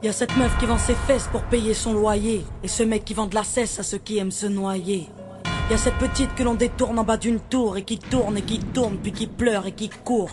Y'a cette meuf qui vend ses fesses pour payer son loyer, et ce mec qui vend de la cesse à ceux qui aiment se noyer. Y'a cette petite que l'on détourne en bas d'une tour, et qui tourne, puis qui pleure et qui court.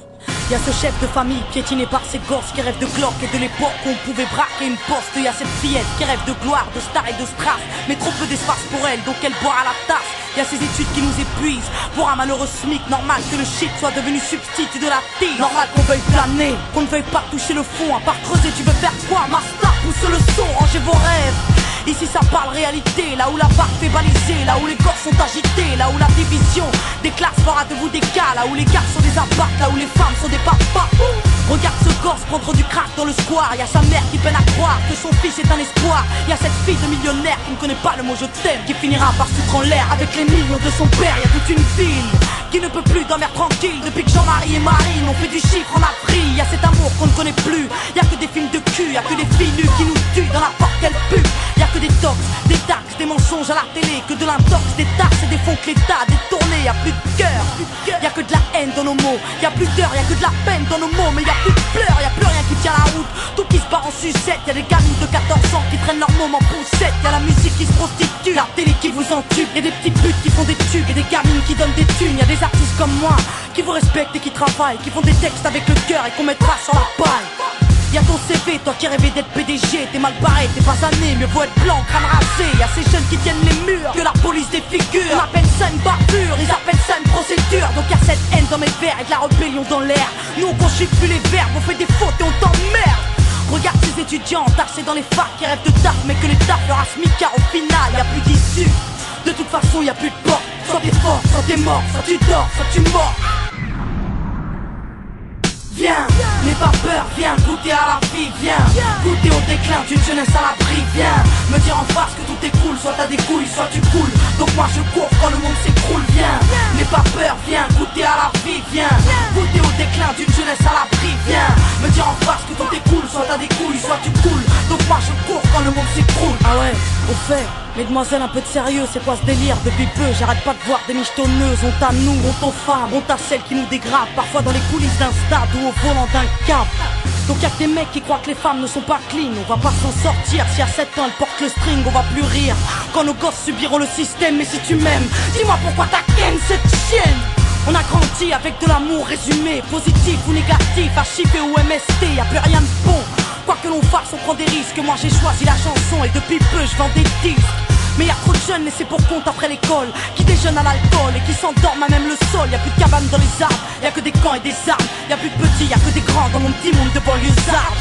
Y'a ce chef de famille piétiné par ses gosses, qui rêve de glock et de l'époque où on pouvait braquer une poste. Y'a cette fillette qui rêve de gloire, de star et de strass, mais trop peu d'espace pour elle, donc elle boit à la tasse. Y'a ces études qui nous épuisent, pour un malheureux SMIC, normal que le shit soit devenu substitut de la tille. Normal qu'on veuille planer, qu'on ne veuille pas toucher le fond, à part creuser, tu veux faire quoi? Master, pousse le son, rangez vos rêves. Ici ça parle réalité, là où la barre fait baliser, là où les corps sont agités, là où la division des classes fera de vous des cas, là où les gars sont des apparts, là où les femmes sont des papas. Regarde ce gosse prendre du crack dans le square, y'a sa mère qui peine à croire que son fils est un espoir. Y'a cette fille de millionnaire qui ne connaît pas le mot je t'aime, qui finira par se foutre en l'air avec les millions de son père. Y'a toute une ville qui ne peut plus dormir tranquille depuis que Jean-Marie et Marine ont fait du chiffre en Afrique. Y'a cet amour qu'on ne connaît plus, y'a que des films de cul, y'a que des filles nues qui nous tuent dans la porte qu'elle pue. Y'a que des tox, des taxes, des mensonges à la télé, que de l'intox, des taxes et des fonds que l'État a détournés. Y'a plus de cœur, y'a que de la haine dans nos mots, y'a plus d'heures, y'a que de la peine dans nos mots, mais y'a plus de pleurs, y'a plus rien qui tient la route, tout qui se barre en sucette. Y'a des gamines de 14 ans qui traînent leur môme en poussette, y'a la musique qui se prostitue, la télé qui vous entube, y'a des petites putes qui font des tubes et des gamines qui donnent des thunes. Y'a des artistes comme moi qui vous respectent et qui travaillent, qui font des textes avec le cœur et qu'on mettra sur la paille. Y'a ton CV, toi qui rêvais d'être PDG, t'es mal barré, t'es pas né, mieux vaut être blanc, crâne rasé. Y'a ces jeunes qui tiennent les murs, que la police défigure. On appelle ça une barbure, ils appellent ça une procédure. Donc y'a cette haine dans mes vers et de la rébellion dans l'air. Nous on conjugue plus les verbes, on fait des fautes et on t'emmerde. Regarde ces étudiants entassés dans les facs qui rêvent de taf, mais que les taf leur a smicard au final. Y'a plus d'issue, de toute façon y'a plus de porte. Soit t'es fort, soit t'es mort, soit tu dors, soit tu mords. Viens, n'aie pas peur, viens goûter à la vie, viens goûter au déclin d'une jeunesse à l'abri, viens me dire en face que tout est cool, soit t'as des couilles, soit tu coules. Donc moi je cours quand le monde s'écroule, viens, n'aie pas peur, viens goûter à la vie, viens goûter au déclin d'une jeunesse à l'abri, viens me dire en face que tout est cool, soit t'as des couilles, soit tu coules. Donc moi je cours quand le monde s'écroule. Ah ouais, au fait, mesdemoiselles, un peu de sérieux, c'est quoi ce délire? Depuis peu, j'arrête pas de voir des michetonneuses. Honte à nous, honte aux femmes, honte à celles qui nous dégradent, parfois dans les coulisses d'un stade ou au volant d'un cap. Donc y'a que des mecs qui croient que les femmes ne sont pas clean. On va pas s'en sortir, si à 7 ans elles portent le string, on va plus rire quand nos gosses subiront le système. Mais si tu m'aimes, dis-moi pourquoi t'as ken cette chienne. On a grandi avec de l'amour résumé, positif ou négatif, HIV ou MST, y'a plus rien de bon. Quoi que l'on fasse, on prend des risques. Moi j'ai choisi la chanson et depuis peu je vends des disques. Mais y'a trop de jeunes laissés pour compte après l'école, qui déjeunent à l'alcool et qui s'endorment à même le sol. Y'a plus de cabanes dans les arbres, y'a que des camps et des armes. Y'a plus de petits, y'a que des grands dans mon petit monde de banlieusards.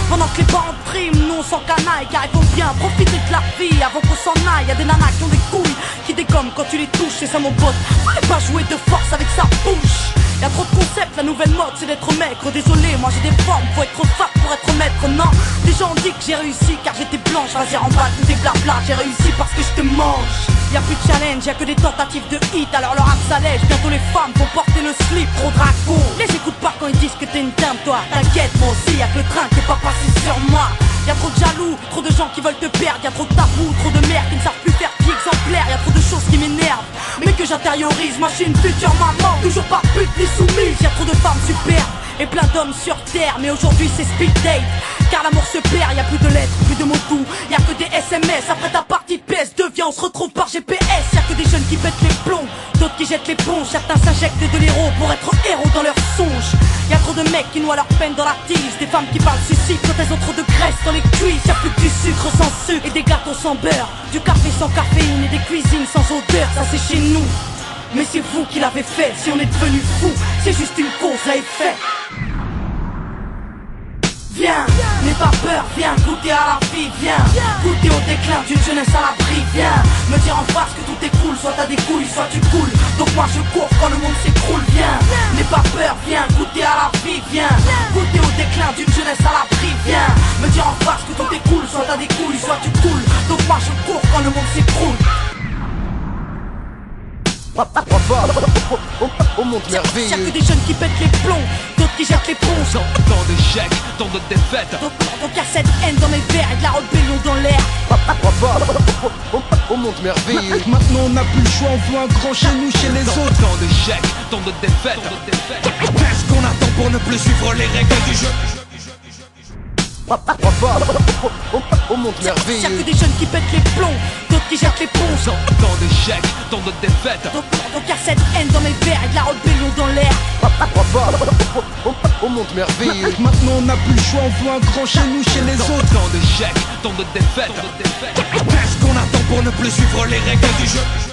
Pendant que les parents triment, nous on s'en canaille, car il faut bien profiter de la vie avant qu'on s'en aille. Y'a des nanas qui ont des couilles, qui dégomment quand tu les touches. C'est ça mon pote, fallait pas jouer de force avec sa bouche. Y'a trop de concepts, la nouvelle mode c'est d'être maigre. Désolé, moi j'ai des formes, faut être trop fat pour être maître. Non, les gens ont dit que j'ai réussi car j'étais blanche. Vas-y remballe tout tes blabla, j'ai réussi parce que je te mange. Y'a plus de challenge, y'a que des tentatives de hit. Alors leur âme s'allège, bientôt les femmes vont porter le slip. Trop dragon, les écoute pas quand ils disent que t'es une dame toi. T'inquiète, moi aussi y'a que le train qui est pas passé sur moi. Y'a trop de jaloux, trop de gens qui veulent te perdre. Y'a trop de tabous, trop de mères qui ne savent plus faire vie exemplaire. Y'a trop de choses qui m'énervent, mais que j'intériorise. Moi je suis une future maman, toujours pas pute ni soumise. Y'a trop de femmes superbes et plein d'hommes sur terre, mais aujourd'hui c'est speed date. Car l'amour se perd, y'a plus de lettres, plus de mots doux. Y'a que des SMS après ta partie PS2. Viens on se retrouve par GPS. Y'a que des jeunes qui pètent les plombs, d'autres qui jettent l'éponge. Certains s'injectent de l'héros pour être héros dans leurs songes. Y'a trop de mecs qui noient leur peine dans la tise. Des femmes qui parlent suicide quand elles ont trop de graisse dans les cuisses. Y'a plus que du sucre sans sucre et des gâteaux sans beurre, du café sans caféine et des cuisines sans odeur. Ça c'est chez nous, mais c'est vous qui l'avez fait. Si on est devenu fou, c'est juste une cause à effet. Viens, n'aie pas peur, viens goûter à la vie, viens goûter au déclin d'une jeunesse à l'abri, viens me dire en face que tout est cool, soit t'as des couilles, soit tu coules. Donc moi je cours quand le monde s'écroule, viens, n'aie pas peur, viens goûter à la vie, viens goûter au déclin d'une jeunesse à l'abri, viens me dire en face que tout est cool, soit t'as des couilles, soit tu coules. Donc moi je cours quand le monde s'écroule. Oh mon merveilleux. Y'a que des jeunes qui pètent les plombs, d'autres qui jettent l'éponge. Tant d'échecs, tant de défaites. Donc y'a cette haine dans mes vers et de la rébellion dans l'air. Oh mon merveilleux. Maintenant on n'a plus le choix, on veut un grand chez nous, chez les autres. Tant d'échecs, tant de défaites. Qu'est-ce qu'on attend pour ne plus suivre les règles du jeu? On monte Y'a que merveilleux. des jeunes qui pètent les plombs, d'autres qui jettent l'éponge. Tant d'échecs, tant de défaites. Donc y'a cette haine dans mes verres et de la rébellion dans l'air. On monte merveilleux. Maintenant on n'a plus le choix, on veut un grand chez nous, chez les autres. Tant d'échecs, tant de défaites. Qu'est-ce qu'on attend pour ne plus suivre les règles du jeu?